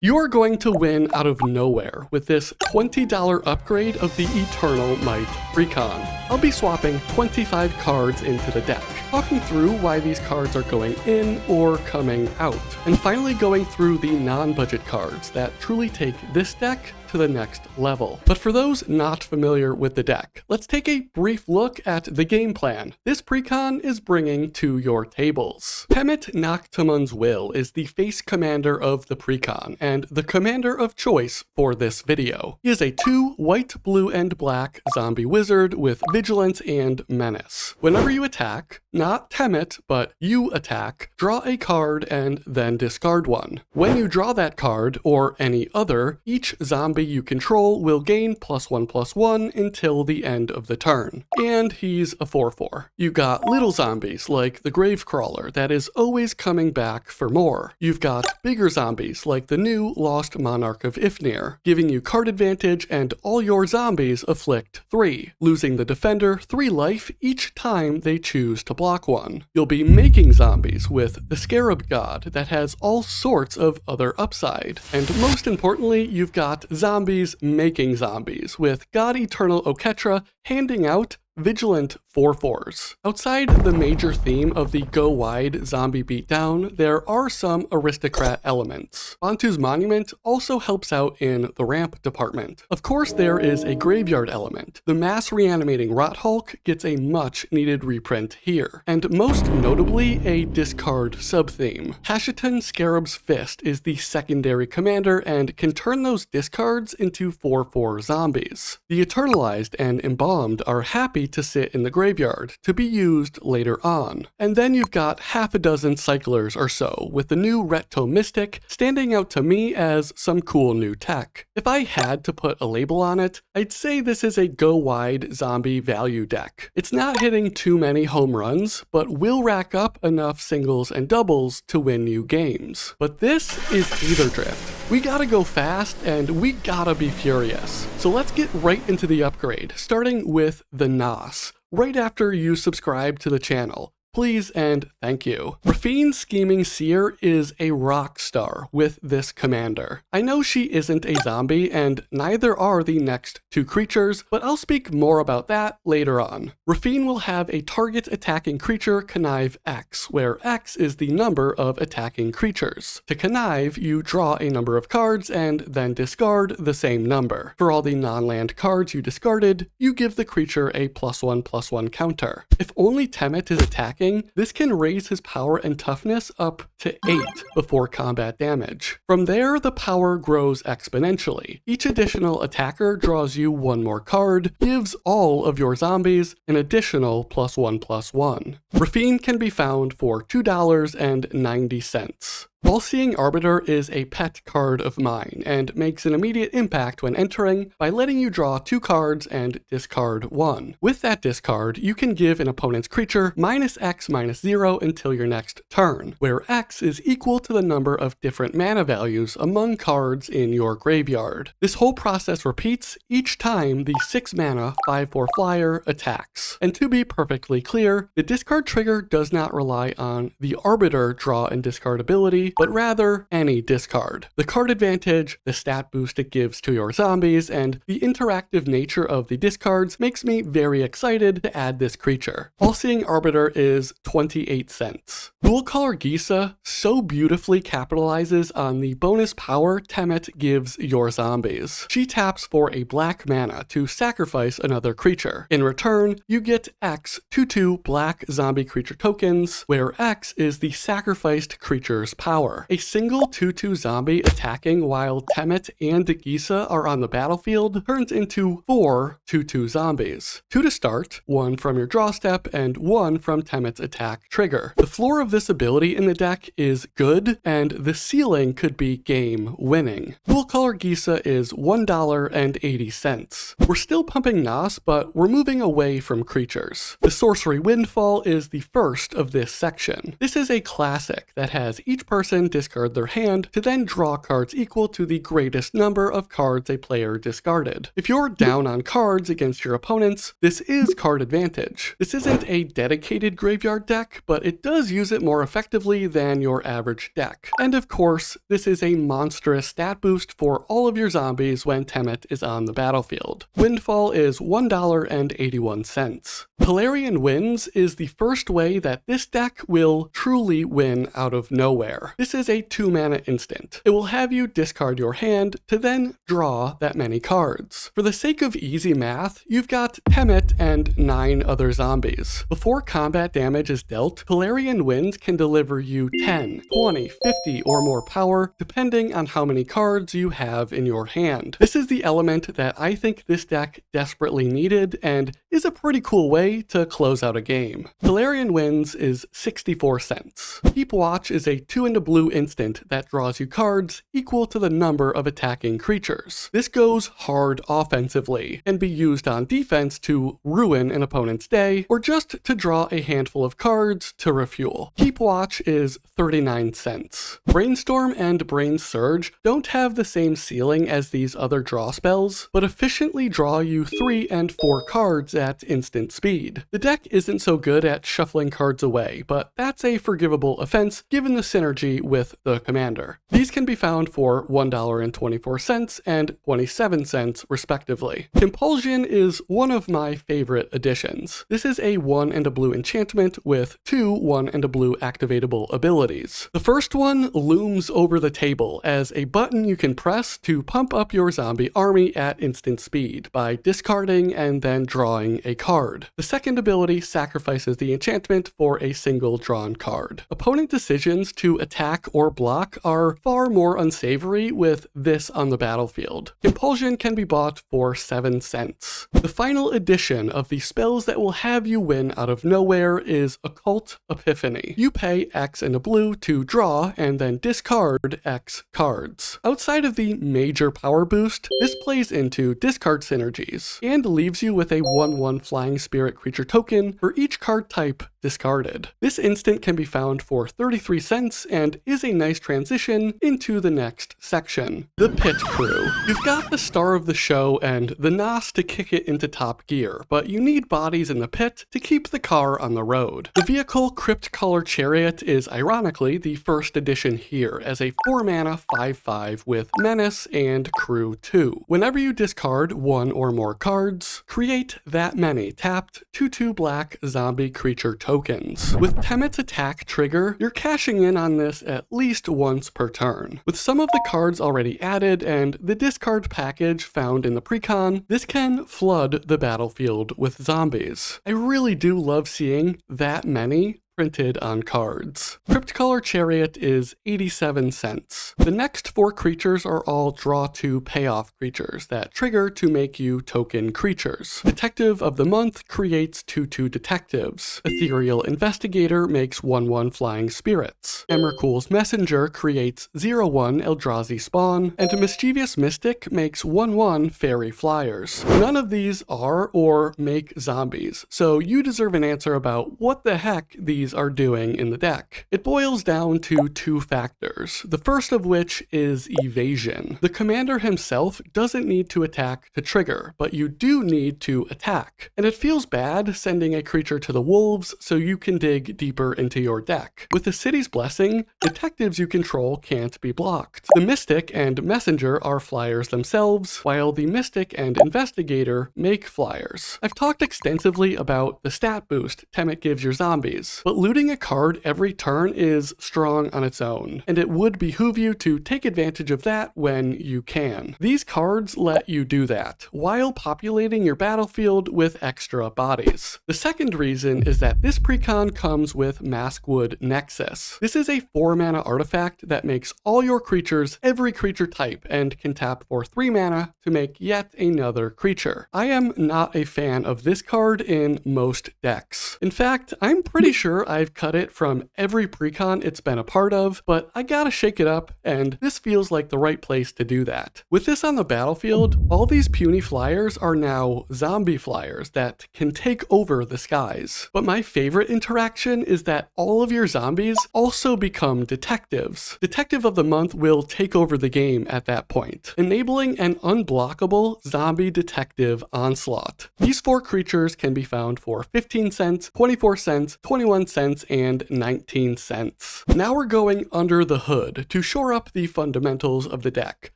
You are going to win out of nowhere with this $20 upgrade of the Eternal Might Precon. I'll be swapping 25 cards into the deck, talking through why these cards are going in or coming out, and finally going through the non-budget cards that truly take this deck to the next level. But for those not familiar with the deck, let's take a brief look at the game plan this Precon is bringing to your tables. Temmet Noctumon's Will is the face commander of the Precon, and the commander of choice for this video. He is a 2 white, blue, and black zombie wizard with vigilance and menace. Whenever you attack, not Temmet, but you attack, draw a card and then discard one. When you draw that card, or any other, each zombie you control will gain +1/+1 until the end of the turn. And he's a 4/4. You got little zombies like the Gravecrawler that is always coming back for more. You've got bigger zombies like the new Lost Monarch of Ifnir, giving you card advantage, and all your zombies afflict 3, losing the defender 3 life each time they choose to block one. You'll be making zombies with the Scarab God that has all sorts of other upside. And most importantly, you've got zombies making zombies with God Eternal Oketra handing out vigilant 4/4s. Outside the major theme of the go wide zombie beatdown, there are some aristocrat elements. Bantu's Monument also helps out in the ramp department. Of course, there is a graveyard element. The mass reanimating Rot Hulk gets a much needed reprint here, and most notably a discard sub-theme. Hashiton Scarab's Fist is the secondary commander and can turn those discards into 4/4 zombies. The Eternalized and Embalmed are happy to sit in the graveyard to be used later on. And then you've got half a dozen cyclers or so, with the new Retto Mystic standing out to me as some cool new tech. If I had to put a label on it, I'd say this is a go wide zombie value deck. It's not hitting too many home runs, but will rack up enough singles and doubles to win you games. But this is Aether Drift. We gotta go fast and we gotta be furious. So let's get right into the upgrade, starting with the NOS. Right after you subscribe to the channel. Please and thank you. Rafine's Scheming Seer is a rock star with this commander. I know she isn't a zombie, and neither are the next 2 creatures, but I'll speak more about that later on. Rafine will have a target attacking creature connive X, where X is the number of attacking creatures. To connive, you draw a number of cards and then discard the same number. For all the non-land cards you discarded, you give the creature a +1/+1 counter. If only Temmet is attacking, this can raise his power and toughness up to 8 before combat damage. From there, the power grows exponentially. Each additional attacker draws you 1 more card, gives all of your zombies an additional +1/+1. Rafine can be found for $2.90. All-Seeing Arbiter is a pet card of mine, and makes an immediate impact when entering by letting you draw 2 cards and discard 1. With that discard, you can give an opponent's creature -X/-0 until your next turn, where X is equal to the number of different mana values among cards in your graveyard. This whole process repeats each time the 6 mana 5/4 flyer attacks. And to be perfectly clear, the discard trigger does not rely on the Arbiter draw and discard ability, but rather any discard. The card advantage, the stat boost it gives to your zombies, and the interactive nature of the discards makes me very excited to add this creature. All-Seeing Arbiter is 28 cents. Dual Color Gisa so beautifully capitalizes on the bonus power Temmet gives your zombies. She taps for a black mana to sacrifice another creature. In return, you get X 2/2 black zombie creature tokens, where X is the sacrificed creature's power. A single 2/2 zombie attacking while Temmet and Gisa are on the battlefield turns into 4 2/2 zombies. 2 to start, 1 from your draw step, and 1 from Temmet's attack trigger. The floor of this ability in the deck is good, and the ceiling could be game winning. Dual Color Gisa is $1.80. We're still pumping NOS, but we're moving away from creatures. The Sorcery Windfall is the first of this section. This is a classic that has each person person discard their hand to then draw cards equal to the greatest number of cards a player discarded. If you're down on cards against your opponents, this is card advantage. This isn't a dedicated graveyard deck, but it does use it more effectively than your average deck. And of course, this is a monstrous stat boost for all of your zombies when Temet is on the battlefield. Windfall is $1.81. Pelarian Winds is the first way that this deck will truly win out of nowhere. This is a 2-mana instant. It will have you discard your hand to then draw that many cards. For the sake of easy math, you've got Temet and 9 other zombies. Before combat damage is dealt, Pelarian Winds can deliver you 10, 20, 50, or more power, depending on how many cards you have in your hand. This is the element that I think this deck desperately needed, and is a pretty cool way to close out a game. Pelarian Winds is 64 cents. Keep Watch is a 2 and a blue instant that draws you cards equal to the number of attacking creatures. This goes hard offensively, and be used on defense to ruin an opponent's day, or just to draw a handful of cards to refuel. Keep Watch is 39 cents. Brainstorm and Brain Surge don't have the same ceiling as these other draw spells, but efficiently draw you 3 and 4 cards at instant speed. The deck isn't so good at shuffling cards away, but that's a forgivable offense given the synergy with the commander. These can be found for $1.24 and 27 cents respectively. Compulsion is one of my favorite additions. This is a 1 and a blue enchantment with 2 1 and a blue activatable abilities. The first one looms over the table as a button you can press to pump up your zombie army at instant speed by discarding and then drawing a card. The second ability sacrifices the enchantment for a single drawn card. Opponent decisions to attack or block are far more unsavory with this on the battlefield. Compulsion can be bought for 7 cents. The final edition of the spells that will have you win out of nowhere is Occult Epiphany. You pay X and a blue to draw and then discard X cards. Outside of the major power boost, this plays into discard synergies and leaves you with a 1/1 flying spirit creature token for each card type discarded. This instant can be found for 33 cents and is a nice transition into the next section. The Pit Crew. You've got the star of the show and the NOS to kick it into top gear, but you need bodies in the pit to keep the car on the road. The vehicle Crypt Color Chariot is ironically the first edition here as a 4-mana 5/5 with Menace and Crew 2. Whenever you discard 1 or more cards, create that many tapped 2/2 black zombie creature tokens. With Temet's attack trigger, you're cashing in on this at least once per turn. With some of the cards already added and the discard package found in the Precon, this can flood the battlefield with zombies. I really do love seeing that many printed on cards. Crypt Color Chariot is 87 cents. The next 4 creatures are all draw to payoff creatures that trigger to make you token creatures. Detective of the Month creates 2/2 detectives. Ethereal Investigator makes 1/1 flying spirits. Emrakul's Messenger creates 0/1 Eldrazi spawn, and Mischievous Mystic makes 1/1 fairy flyers. None of these are or make zombies, so you deserve an answer about what the heck these are doing in the deck. It boils down to 2 factors, the first of which is evasion. The commander himself doesn't need to attack to trigger, but you do need to attack. And it feels bad sending a creature to the wolves so you can dig deeper into your deck. With the City's Blessing, detectives you control can't be blocked. The Mystic and Messenger are flyers themselves, while the Mystic and Investigator make flyers. I've talked extensively about the stat boost Temet gives your zombies, but looting a card every turn is strong on its own, and it would behoove you to take advantage of that when you can. These cards let you do that, while populating your battlefield with extra bodies. The second reason is that this Precon comes with Maskwood Nexus. This is a 4-mana artifact that makes all your creatures every creature type, and can tap for 3 mana to make yet another creature. I am not a fan of this card in most decks. In fact, I'm pretty sure I've cut it from every Precon it's been a part of, but I gotta shake it up, and this feels like the right place to do that. With this on the battlefield, all these puny flyers are now zombie flyers that can take over the skies. But my favorite interaction is that all of your zombies also become detectives. Detective of the Month will take over the game at that point, enabling an unblockable zombie detective onslaught. These 4 creatures can be found for 15 cents, 24 cents, 21 cents, and 19 cents. Now we're going under the hood to shore up the fundamentals of the deck,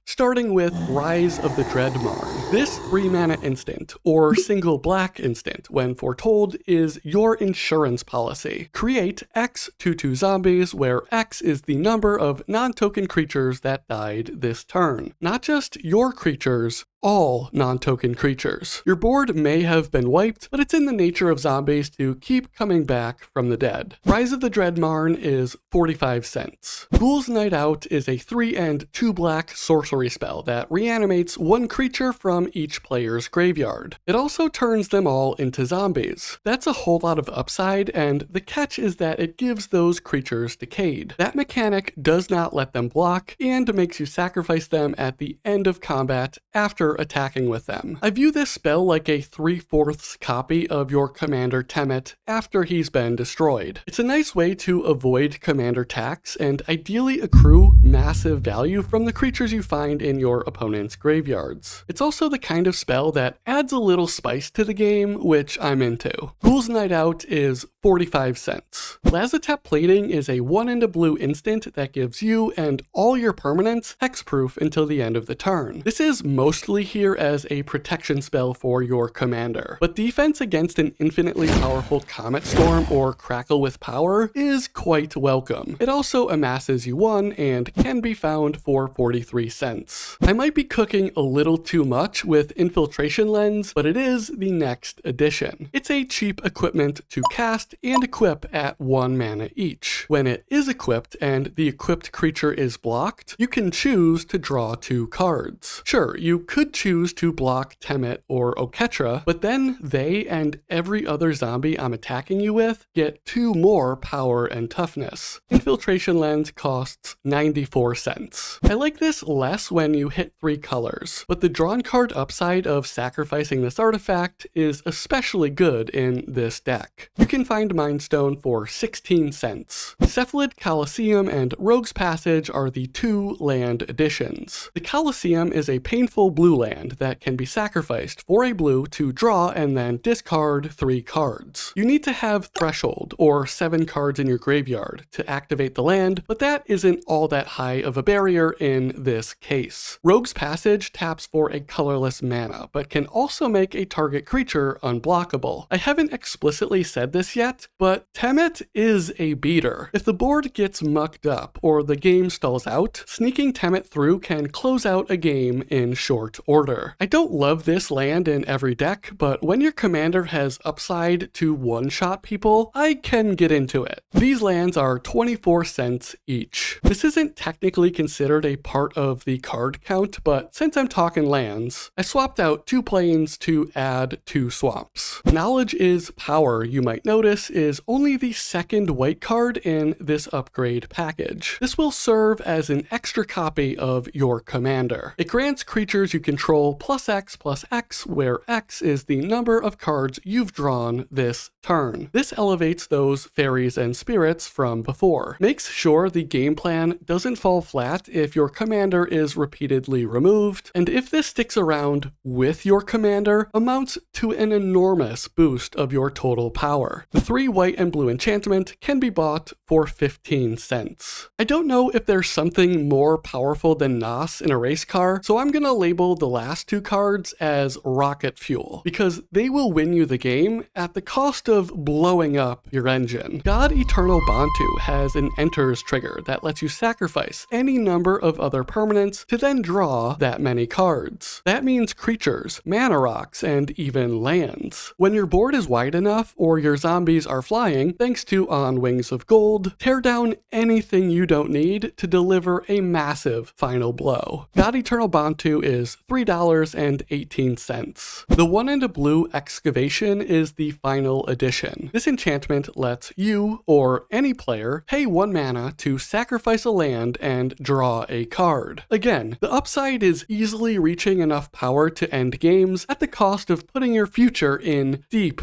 starting with Rise of the Dreadmarn. This 3-mana instant, or single black instant, when foretold, is your insurance policy. Create X 2/2 zombies, where X is the number of non-token creatures that died this turn. Not just your creatures, all non-token creatures. Your board may have been wiped, but it's in the nature of zombies to keep coming back from the dead. Rise of the Dreadmarn is 45 cents. Ghoul's Night Out is a 3 and 2 black sorcery spell that reanimates 1 creature from each player's graveyard. It also turns them all into zombies. That's a whole lot of upside, and the catch is that it gives those creatures decayed. That mechanic does not let them block, and makes you sacrifice them at the end of combat after attacking with them. I view this spell like a 3/4 copy of your Commander Temmet after he's been destroyed. It's a nice way to avoid commander tax and ideally accrue massive value from the creatures you find in your opponent's graveyards. It's also the kind of spell that adds a little spice to the game, which I'm into. Ghoul's Night Out is 45 cents. Lazotep Plating is a 1 and a blue instant that gives you and all your permanents hexproof until the end of the turn. This is mostly here as a protection spell for your commander, but defense against an infinitely powerful Comet Storm or Crackle with Power is quite welcome. It also amasses you 1 and can be found for 43 cents. I might be cooking a little too much with Infiltration Lens, but it is the next addition. It's a cheap equipment to cast and equip at 1 mana each. When it is equipped and the equipped creature is blocked, you can choose to draw 2 cards. Sure, you could choose to block Temmet or Oketra, but then they and every other zombie I'm attacking you with get 2 more power and toughness. Infiltration Lens costs 94 cents. I like this less when you hit 3 colors, but the drawn card upside of sacrificing this artifact is especially good in this deck. You can find Mind Stone for 16 cents. Cephalid Coliseum and Rogue's Passage are the 2 land additions. The Coliseum is a painful blue land that can be sacrificed for a blue to draw and then discard 3 cards. You need to have Threshold, or 7 cards in your graveyard, to activate the land, but that isn't all that high of a barrier in this case. Rogue's Passage taps for a colorless mana, but can also make a target creature unblockable. I haven't explicitly said this yet, but Temmet is a beater. If the board gets mucked up or the game stalls out, sneaking Temmet through can close out a game in short order. I don't love this land in every deck, but when your commander has upside to one-shot people, I can get into it. These lands are 24 cents each. This isn't technically considered a part of the card count, but since I'm talking lands, I swapped out 2 plains to add 2 swamps. Knowledge is Power, you might notice, is only the 2nd white card in this upgrade package. This will serve as an extra copy of your commander. It grants creatures you control +X/+X, where X is the number of cards you've drawn this turn. This elevates those fairies and spirits from before. Makes sure the game plan doesn't fall flat if your commander is repeatedly removed, and if this sticks around with your commander, amounts to an enormous boost of your total power. The 3 white and blue enchantment can be bought for 15 cents. I don't know if there's something more powerful than NOS in a race car, so I'm gonna label the last 2 cards as rocket fuel, because they will win you the game at the cost of blowing up your engine. God Eternal Bantu has an enters trigger that lets you sacrifice any number of other permanents to then draw that many cards. That means creatures, mana rocks, and even lands. When your board is wide enough or your zombies are flying, thanks to On Wings of Gold, tear down anything you don't need to deliver a massive final blow. God Eternal Bantu is $3.18. The 1 and a blue Excavation is the final edition. This enchantment lets you, or any player, pay 1 mana to sacrifice a land and draw a card. Again, the upside is easily reaching enough power to end games at the cost of putting your future in deep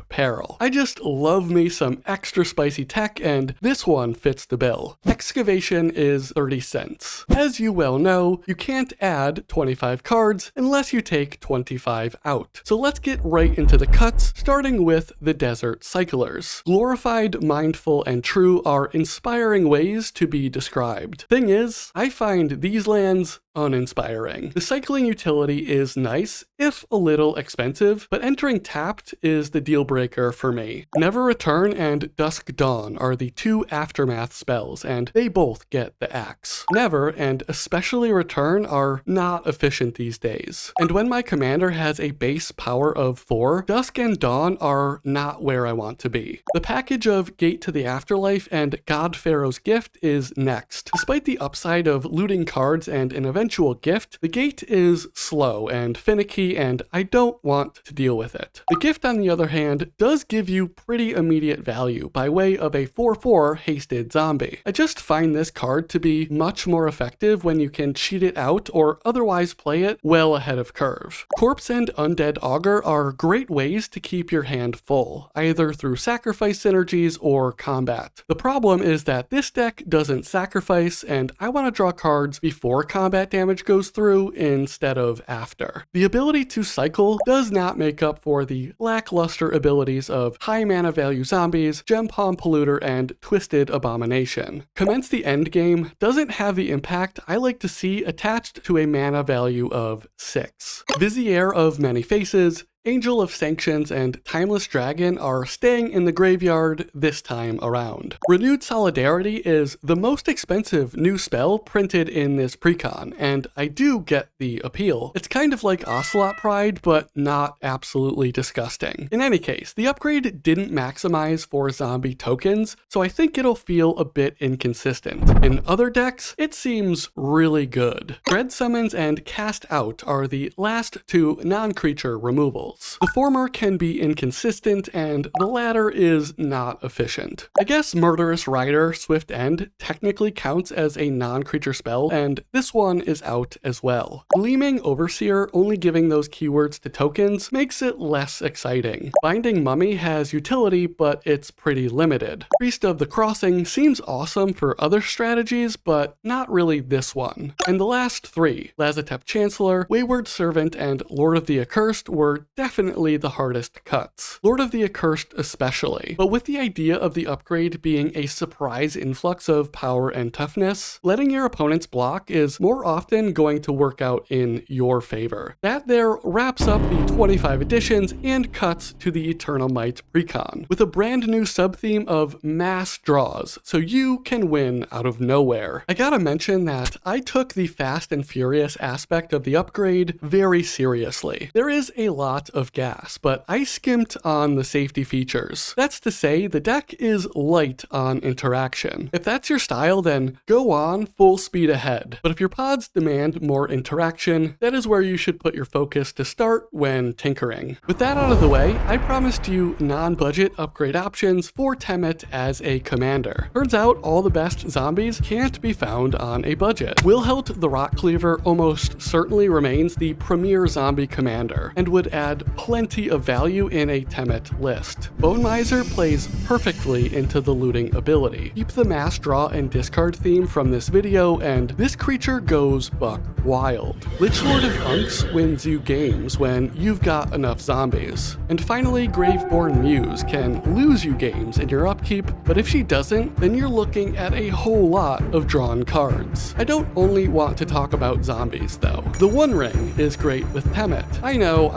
peril. I just love me some extra spicy tech, and this one fits the bill. Excavation is 30 cents. As you well know, you can't add 25 cards unless you take 25 out. So let's get right into the cuts, starting with the Desert Cyclers. Glorified, mindful, and true are inspiring ways to be described. Thing is, I find these lands uninspiring. The cycling utility is nice, if a little expensive, but entering tapped is the deal breaker for me. Never Return and Dusk Dawn are the 2 aftermath spells, and they both get the axe. Never, and especially Return, are not efficient these days. And when my commander has a base power of 4, Dusk and Dawn are not where I want to be. The package of Gate to the Afterlife and God Pharaoh's Gift is next. Despite the upside of looting cards and an eventual gift, the gate is slow and finicky, and I don't want to deal with it. The gift, on the other hand, does give you pretty immediate value by way of a 4/4 hasted zombie. I just find this card to be much more effective when you can cheat it out or otherwise play it well ahead of curve. Corpse and Undead Augur are great ways to keep your hand full, either through sacrifice synergies or combat. The problem is that this deck doesn't sacrifice, and I want to draw cards before combat damage goes through instead of after. The ability to cycle does not make up for the lackluster abilities of high mana value zombies, Gem Palm Polluter, and Twisted Abomination. Commence the Endgame doesn't have the impact I like to see attached to a mana value of 6. Vizier of Many Faces, Angel of Sanctions, and Timeless Dragon are staying in the graveyard this time around. Renewed Solidarity is the most expensive new spell printed in this Precon, and I do get the appeal. It's kind of like Ocelot Pride, but not absolutely disgusting. In any case, the upgrade didn't maximize for zombie tokens, so I think it'll feel a bit inconsistent. In other decks, it seems really good. Dread Summons and Cast Out are the last 2 non-creature removals. The former can be inconsistent, and the latter is not efficient. I guess Murderous Rider Swift End technically counts as a non-creature spell, and this one is out as well. Gleaming Overseer only giving those keywords to tokens makes it less exciting. Binding Mummy has utility, but it's pretty limited. Priest of the Crossing seems awesome for other strategies, but not really this one. And the last 3, Lazotep Chancellor, Wayward Servant, and Lord of the Accursed, were definitely the hardest cuts. Lord of the Accursed especially. But with the idea of the upgrade being a surprise influx of power and toughness, letting your opponents block is more often going to work out in your favor. That there wraps up the 25 editions and cuts to the Eternal Might Precon, with a brand new sub-theme of mass draws, so you can win out of nowhere. I gotta mention that I took the fast and furious aspect of the upgrade very seriously. There is a lot of gas, but I skimped on the safety features. That's to say, the deck is light on interaction. If that's your style, then go on full speed ahead. But if your pods demand more interaction, that is where you should put your focus to start when tinkering. With that out of the way, I promised you non-budget upgrade options for Temet as a commander. Turns out all the best zombies can't be found on a budget. Wilhelt the Rock Cleaver almost certainly remains the premier zombie commander, and would add plenty of value in a Temet list. Bone Miser plays perfectly into the looting ability. Keep the mass draw and discard theme from this video, and this creature goes buck wild. Lichlord of Unks wins you games when you've got enough zombies. And finally, Graveborn Muse can lose you games in your upkeep, but if she doesn't, then you're looking at a whole lot of drawn cards. I don't only want to talk about zombies though. The One Ring is great with Temet. I know,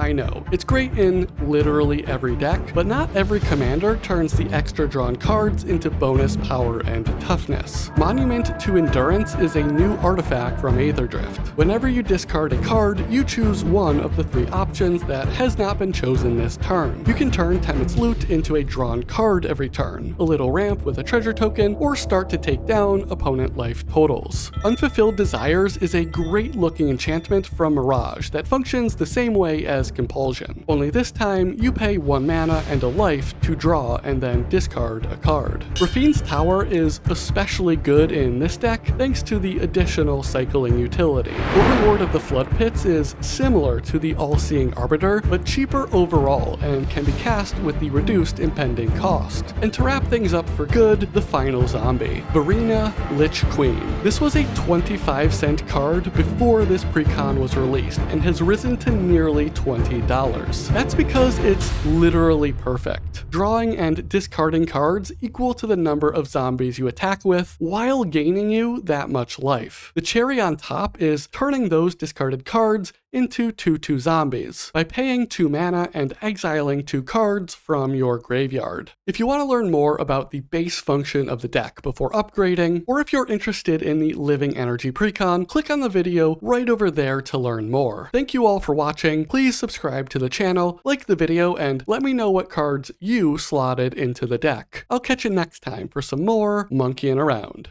It's great in literally every deck, but not every commander turns the extra drawn cards into bonus power and toughness. Monument to Endurance is a new artifact from Aetherdrift. Whenever you discard a card, you choose one of the 3 options that has not been chosen this turn. You can turn Tenet's Loot into a drawn card every turn, a little ramp with a treasure token, or start to take down opponent life totals. Unfulfilled Desires is a great looking enchantment from Mirage that functions the same way as Compulsion, only this time you pay 1 mana and a life to draw and then discard a card. Rafine's Tower is especially good in this deck thanks to the additional cycling utility. Overlord of the Flood Pits is similar to the All-Seeing Arbiter, but cheaper overall and can be cast with the reduced impending cost. And to wrap things up for good, the final zombie, Varina Lich Queen. This was a 25-cent card before this precon was released and has risen to nearly $20. That's because it's literally perfect, drawing and discarding cards equal to the number of zombies you attack with while gaining you that much life. The cherry on top is turning those discarded cards into 2/2 zombies by paying 2 mana and exiling 2 cards from your graveyard. If you want to learn more about the base function of the deck before upgrading, or if you're interested in the Living Energy Precon, click on the video right over there to learn more. Thank you all for watching. Please subscribe to the channel, like the video, and let me know what cards you slotted into the deck. I'll catch you next time for some more monkeying around.